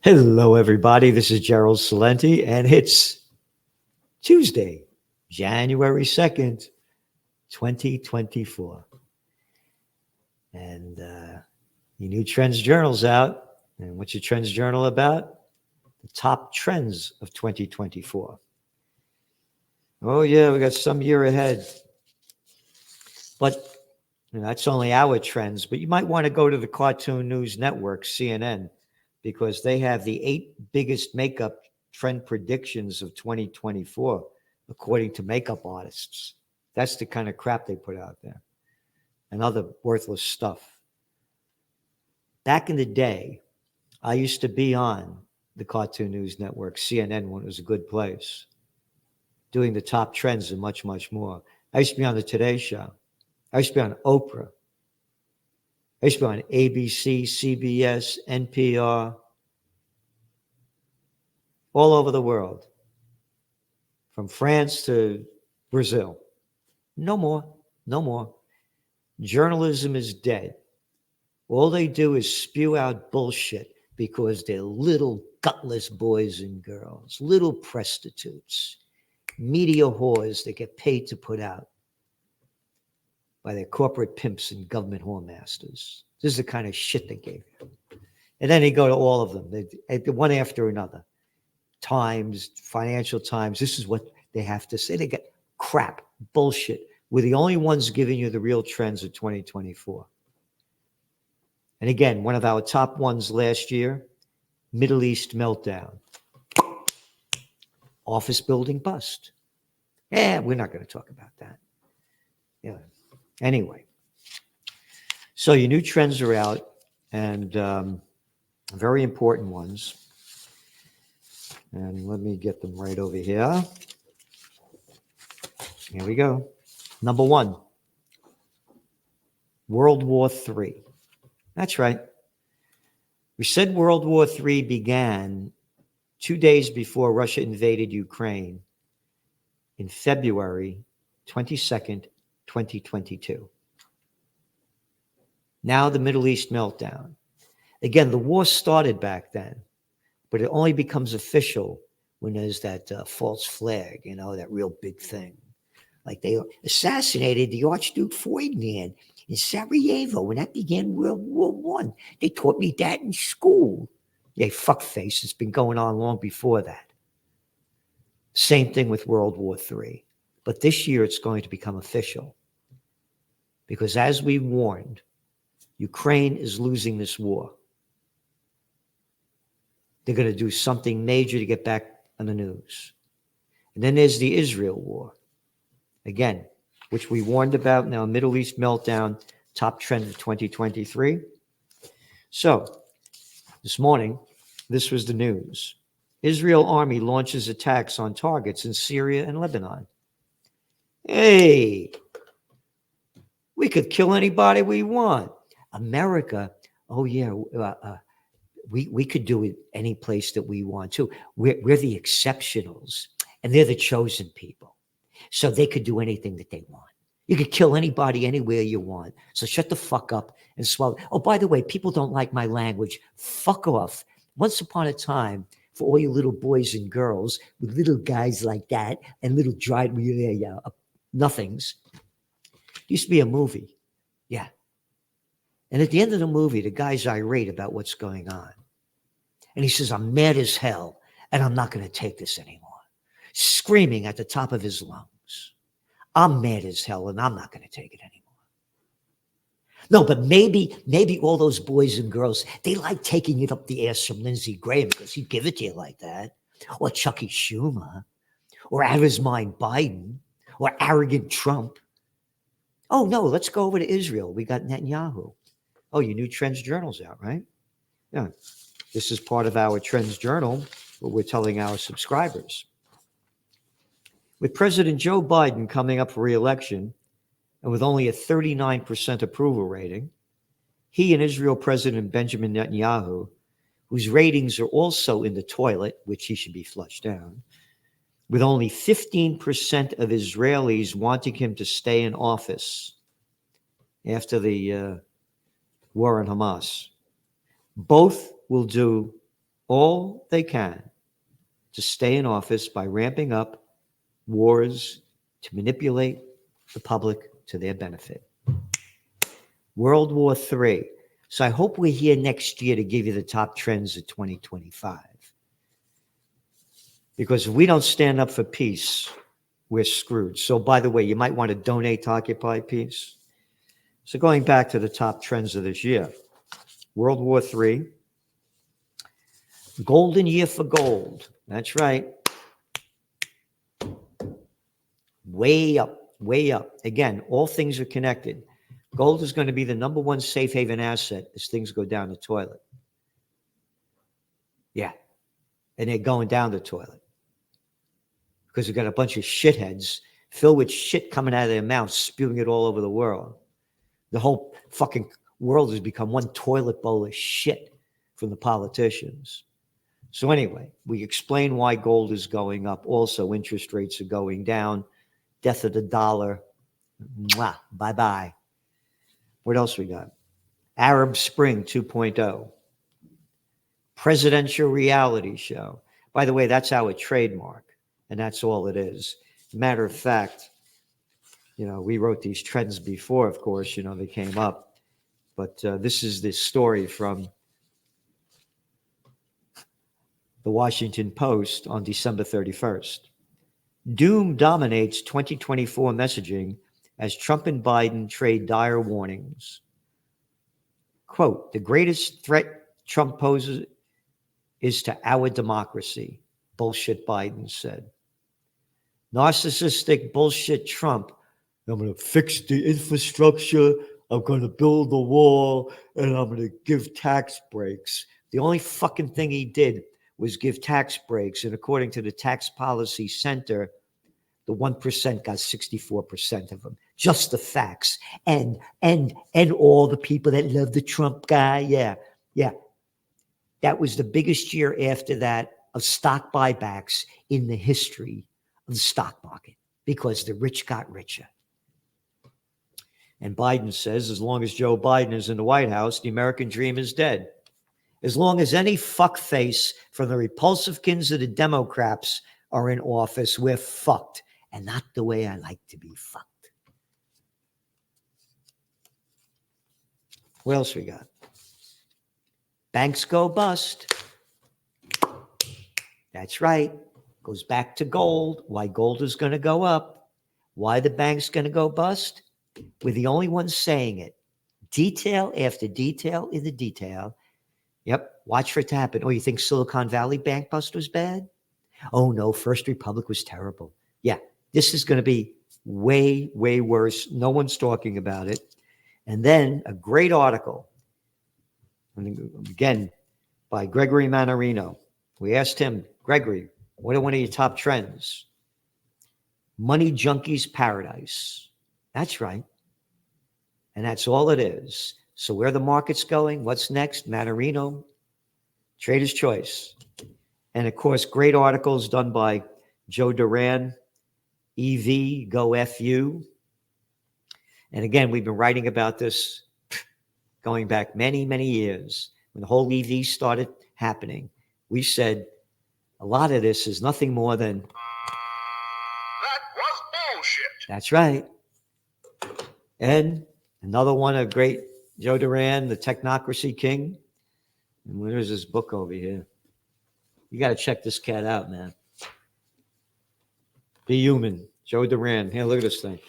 Hello, everybody. This is Gerald Salenti, and it's Tuesday, January 2nd, 2024. And your new Trends Journal's out. And what's your Trends Journal about? The top trends of 2024. Oh, yeah, we got some year ahead. But that's only our trends. But you might want to go to the Cartoon News Network, CNN, because they have the 8 biggest makeup trend predictions of 2024, according to makeup artists. That's the kind of crap they put out there and other worthless stuff. Back in the day, I used to be on the Cartoon News Network, CNN, when it was a good place, doing the top trends and much, much more. I used to be on the Today Show. I used to be on Oprah. I used to be on ABC, CBS, NPR, all over the world, from France to Brazil. No more, no more. Journalism is dead. All they do is spew out bullshit because they're little gutless boys and girls, little prostitutes, media whores that get paid to put out by their corporate pimps and government whoremasters. This is the kind of shit they gave you. And then they go to all of them, they one after another. Times, Financial Times, this is what they have to say. They get crap, bullshit. We're the only ones giving you the real trends of 2024. And again, one of our top ones last year, Middle East meltdown. Office building bust. Yeah, we're not going to talk about that. Yeah. Anyway, so your new trends are out, and very important ones. And let me get them right over here. Here we go. Number 1, World War III. That's right. We said World War III began 2 days before Russia invaded Ukraine in February 22nd, 2022. Now the Middle East meltdown. Again, the war started back then, but it only becomes official when there's that false flag, that real big thing. Like they assassinated the Archduke Ferdinand in Sarajevo when that began World War I. They taught me that in school. Yeah, fuckface. It's been going on long before that. Same thing with World War III. But this year it's going to become official. Because as we warned, Ukraine is losing this war. They're going to do something major to get back on the news. And then there's the Israel war. Again, which we warned about now, Middle East meltdown, top trend of 2023. So this morning, this was the news. Israel army launches attacks on targets in Syria and Lebanon. Hey, we could kill anybody we want. America, oh yeah, we could do it any place that we want to. We're the exceptionals, and they're the chosen people. So they could do anything that they want. You could kill anybody anywhere you want. So shut the fuck up and swallow. Oh, by the way, people don't like my language. Fuck off. Once upon a time, for all you little boys and girls with little guys like that and little dried nothings, used to be a movie. Yeah. And at the end of the movie, the guy's irate about what's going on. And he says, I'm mad as hell, and I'm not going to take this anymore. Screaming at the top of his lungs. I'm mad as hell, and I'm not going to take it anymore. No, but maybe all those boys and girls, they like taking it up the ass from Lindsey Graham because he'd give it to you like that. Or Chucky Schumer. Or out of his mind Biden. Or arrogant Trump. Oh, no, let's go over to Israel. We got Netanyahu. Oh, your new Trends Journal's out, right? Yeah. This is part of our Trends Journal, what we're telling our subscribers. With President Joe Biden coming up for re-election, and with only a 39% approval rating, he and Israel President Benjamin Netanyahu, whose ratings are also in the toilet, which he should be flushed down, with only 15% of Israelis wanting him to stay in office after the war on Hamas. Both will do all they can to stay in office by ramping up wars to manipulate the public to their benefit. World War III. So I hope we're here next year to give you the top trends of 2025. Because if we don't stand up for peace, we're screwed. So by the way, you might want to donate to Occupy Peace. So going back to the top trends of this year, World War III, golden year for gold. That's right. Way up, way up. Again, all things are connected. Gold is going to be the number one safe haven asset as things go down the toilet. Yeah. And they're going down the toilet. Because we've got a bunch of shitheads filled with shit coming out of their mouths, spewing it all over the world. The whole fucking world has become one toilet bowl of shit from the politicians. So anyway, we explain why gold is going up. Also, interest rates are going down. Death of the dollar. Mwah, bye-bye. What else we got? Arab Spring 2.0. Presidential reality show. By the way, that's our trademark, and that's all it is. Matter of fact, we wrote these trends before, of course, they came up. But this is the story from the Washington Post on December 31st. Doom dominates 2024 messaging as Trump and Biden trade dire warnings. Quote, the greatest threat Trump poses is to our democracy, bullshit Biden said. Narcissistic bullshit Trump, I'm going to fix the infrastructure, I'm going to build the wall, and I'm going to give tax breaks. The only fucking thing he did was give tax breaks, and according to the Tax Policy Center, the 1% got 64% of them. Just the facts. And all the people that love the Trump guy. Yeah. That was the biggest year after that of stock buybacks in the history of the stock market because the rich got richer. And Biden says, as long as Joe Biden is in the White House, the American dream is dead. As long as any fuckface from the Republicans or the Democrats are in office, we're fucked. And not the way I like to be fucked. What else we got? Banks go bust. That's right. Goes back to gold. Why gold is going to go up. Why the bank's going to go bust. We're the only ones saying it. Detail after detail in the detail. Yep. Watch for it to happen. Oh, you think Silicon Valley bank bust was bad? Oh, no. First Republic was terrible. Yeah. This is going to be way, way worse. No one's talking about it. And then a great article, again, by Gregory Mannarino. We asked him, Gregory, what are one of your top trends? Money junkies paradise. That's right. And that's all it is. So where the market's going, what's next? Mannarino, Trader's Choice. And of course, great articles done by Joe Duran, EV, Go FU. And again, we've been writing about this going back many, many years. When the whole EV started happening, we said a lot of this is nothing more than... That was bullshit. That's right. And another one of great Joe Duran, the Technocracy King. And where's this book over here? You got to check this cat out, man. Be Human, Joe Duran. Here, look at this thing.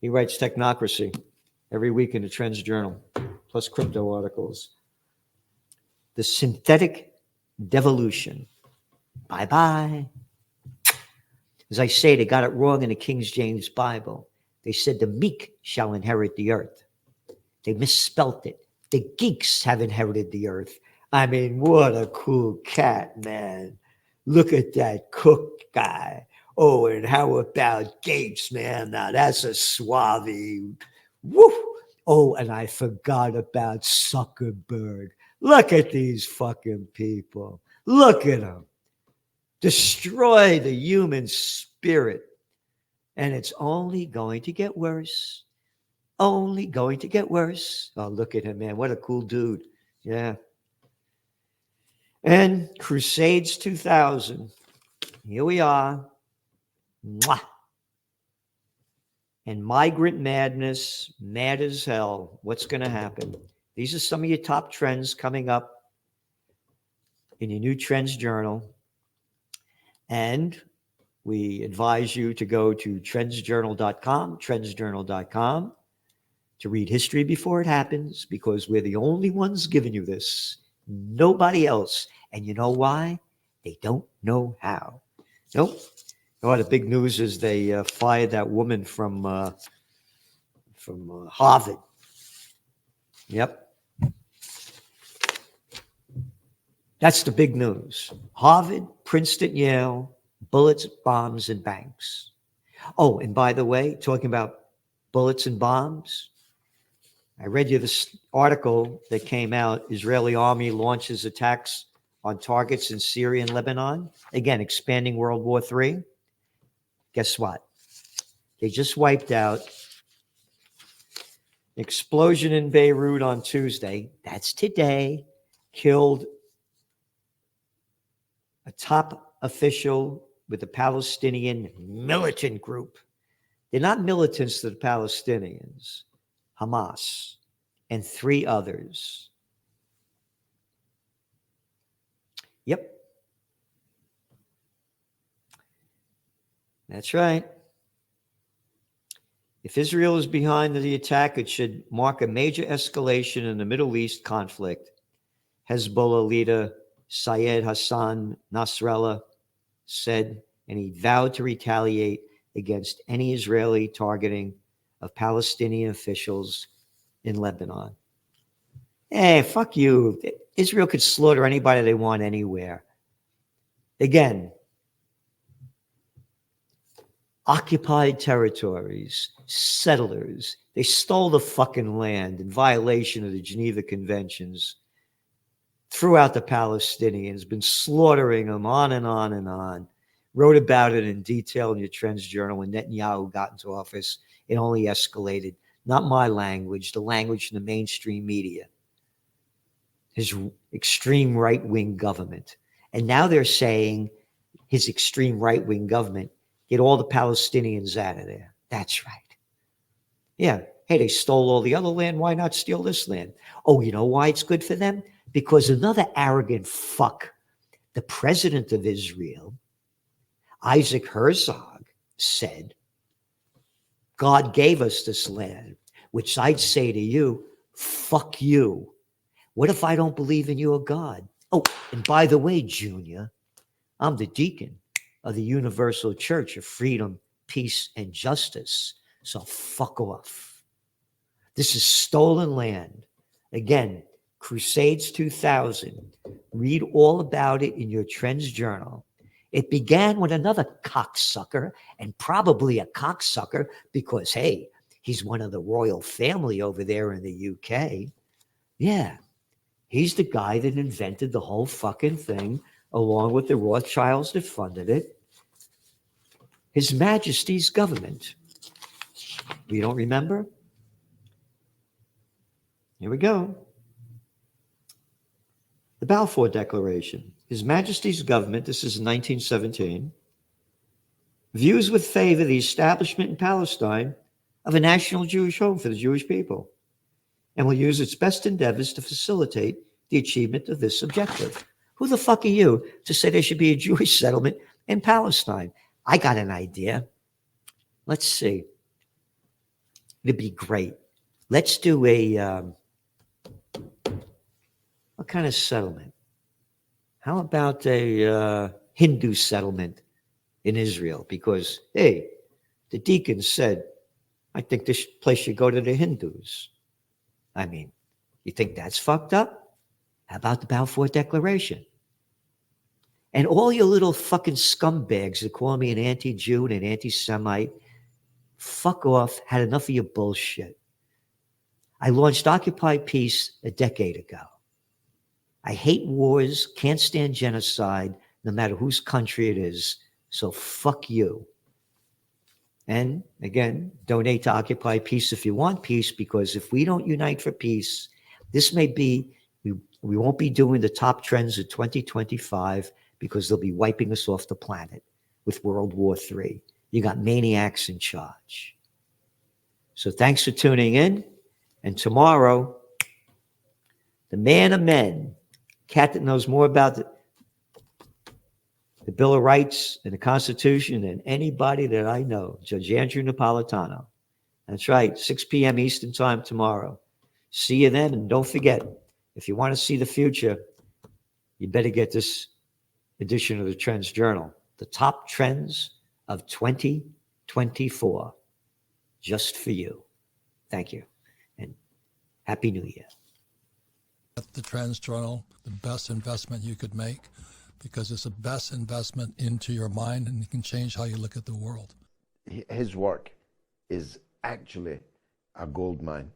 He writes Technocracy every week in the Trends Journal, plus crypto articles. The synthetic devolution. Bye-bye. As I say, they got it wrong in the King James Bible. They said the meek shall inherit the earth. They misspelt it. The geeks have inherited the earth. I mean, what a cool cat, man. Look at that Cook guy. Oh, and how about Gates, man? Now that's a suave. Woo! Oh, and I forgot about Zuckerberg. Look at these fucking people. Look at them. Destroy the human spirit. And it's only going to get worse. Only going to get worse. Oh, look at him, man. What a cool dude. Yeah. And Crusades 2000. Here we are. Mwah. And migrant madness, mad as hell. What's going to happen? These are some of your top trends coming up in your new Trends Journal. And we advise you to go to trendsjournal.com to read history before it happens, because we're the only ones giving you this. Nobody else. And you know why? They don't know how. Nope. Oh, the big news is they fired that woman from Harvard. Yep. That's the big news. Harvard, Princeton, Yale, bullets, bombs, and banks. Oh, and by the way, talking about bullets and bombs, I read you this article that came out. Israeli army launches attacks on targets in Syria and Lebanon. Again, expanding World War III. Guess what? They just wiped out an explosion in Beirut on Tuesday. That's today. Killed a top official with the Palestinian militant group. They're not militants to the Palestinians. Hamas, and 3 others. Yep. That's right. If Israel is behind the attack, it should mark a major escalation in the Middle East conflict. Hezbollah leader Syed Hassan Nasrallah said, and he vowed to retaliate against any Israeli targeting of Palestinian officials in Lebanon. Hey, fuck you. Israel could slaughter anybody they want anywhere. Again, occupied territories, settlers, they stole the fucking land in violation of the Geneva Conventions, threw out the Palestinians, been slaughtering them on and on and on. Wrote about it in detail in your Trends Journal when Netanyahu got into office. It only escalated. Not my language, the language in the mainstream media. His extreme right-wing government. And now they're saying his extreme right-wing government, get all the Palestinians out of there. That's right. Yeah. Hey, they stole all the other land. Why not steal this land? Oh, you know why it's good for them? Because another arrogant fuck, the president of Israel, Isaac Herzog, said, God gave us this land, which I'd say to you, fuck you. What if I don't believe in your God? Oh, and by the way, Junior, I'm the deacon of the Universal Church of Freedom, Peace, and Justice. So fuck off. This is stolen land. Again, Crusades 2000. Read all about it in your Trends Journal. It began with another cocksucker, and probably a cocksucker because, hey, he's one of the royal family over there in the UK. Yeah, he's the guy that invented the whole fucking thing, along with the Rothschilds that funded it. His Majesty's Government. You don't remember? Here we go. The Balfour Declaration. His Majesty's Government, this is 1917, views with favor the establishment in Palestine of a national Jewish home for the Jewish people, and will use its best endeavors to facilitate the achievement of this objective. Who the fuck are you to say there should be a Jewish settlement in Palestine? I got an idea. Let's see. It'd be great. Let's do a, what kind of settlement? How about a Hindu settlement in Israel? Because, hey, the deacon said, I think this place should go to the Hindus. I mean, you think that's fucked up? How about the Balfour Declaration? And all your little fucking scumbags that call me an anti-Jew and an anti-Semite, fuck off, had enough of your bullshit. I launched Occupy Peace a decade ago. I hate wars, can't stand genocide, no matter whose country it is. So fuck you. And again, donate to Occupy Peace if you want peace, because if we don't unite for peace, this may be We won't be doing the top trends of 2025 because they'll be wiping us off the planet with World War III. You got maniacs in charge. So thanks for tuning in. And tomorrow, the man of men, cat that knows more about the Bill of Rights and the Constitution than anybody that I know, Judge Andrew Napolitano. That's right, 6 p.m. Eastern Time tomorrow. See you then, and don't forget, if you want to see the future, you better get this edition of the Trends Journal, the top trends of 2024, just for you. Thank you, and Happy New Year. The Trends Journal, the best investment you could make, because it's the best investment into your mind, and it can change how you look at the world. His work is actually a gold mine.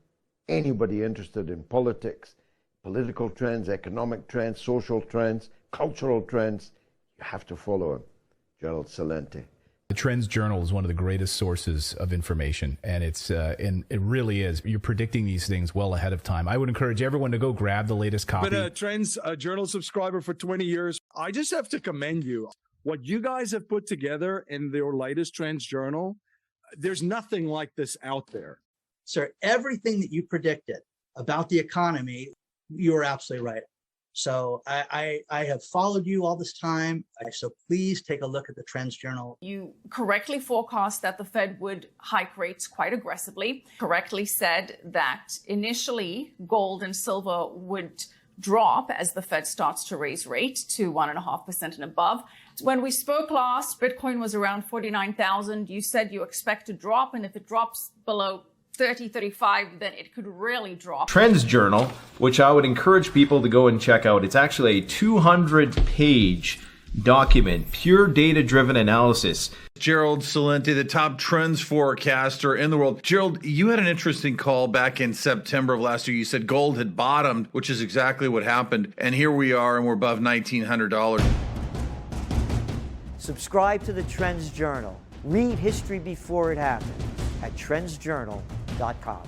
Anybody interested in politics, political trends, economic trends, social trends, cultural trends, you have to follow him, Gerald Celente. The Trends Journal is one of the greatest sources of information, and and it really is. You're predicting these things well ahead of time. I would encourage everyone to go grab the latest copy. Been a Trends Journal subscriber for 20 years. I just have to commend you. What you guys have put together in your latest Trends Journal, there's nothing like this out there. Sir, everything that you predicted about the economy, you were absolutely right. So I have followed you all this time. So please take a look at the Trends Journal. You correctly forecast that the Fed would hike rates quite aggressively, correctly said that initially gold and silver would drop as the Fed starts to raise rate to 1.5% and above. When we spoke last, Bitcoin was around 49,000. You said you expect to drop, and if it drops below 30, 35, then it could really drop. Trends Journal, which I would encourage people to go and check out. It's actually a 200-page document, pure data-driven analysis. Gerald Celente, the top trends forecaster in the world. Gerald, you had an interesting call back in September of last year. You said gold had bottomed, which is exactly what happened. And here we are, and we're above $1,900. Subscribe to the Trends Journal. Read history before it happens at trendsjournal.com.